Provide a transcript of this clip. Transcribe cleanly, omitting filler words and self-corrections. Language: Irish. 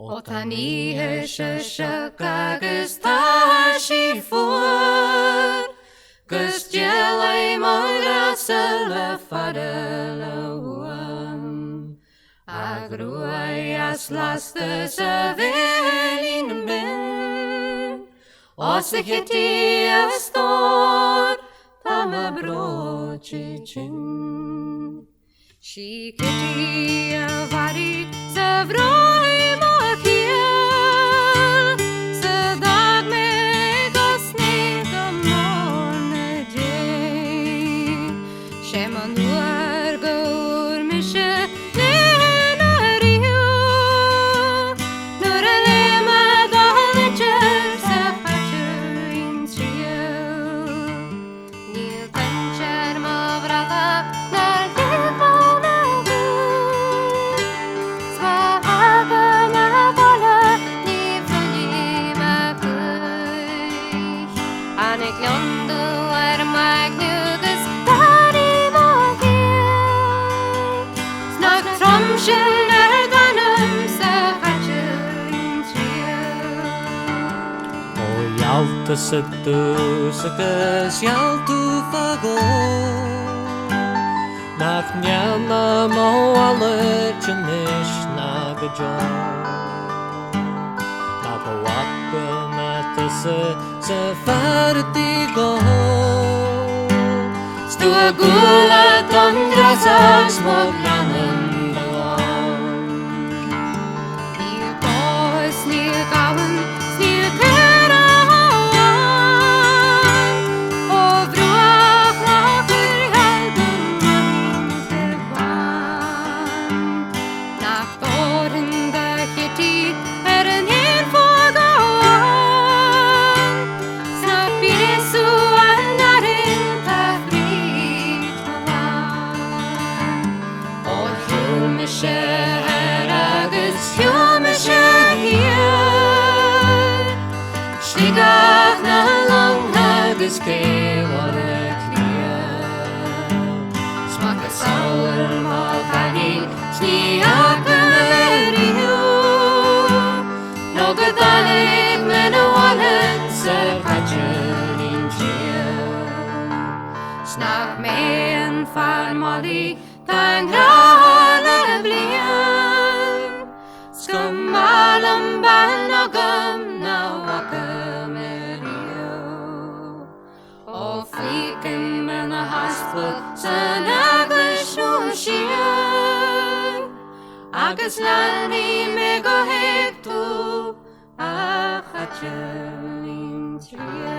Otani heshashakagus tashi for Gus jelly moira sela fadalawan Agruayas lastes avelin ben Osikiti astor tama brochichin Shikiti avari savroi Anik yondu magnugus dari vahir Snak tromshin danum sa hatchin triel O Yalta sittu sakas Yaltu fago Nach njana mo alle chinish nagajon Se fartigo Stua gula tundra sags moglanen belong Nier boys, nier gaven, nier kera hoan O vroach lacher helden mahin te wan Nach doren de kitty en heen Stigach na long hagus ke waleklia Smaka saul malkani sni akmerio Nogadanik menawalen se kacherin chiel Snak men fan mali tangrala blian Skumalam banogam na Flicken men a haspel sen agus nushia Agus lani me go hektu a hachelin tria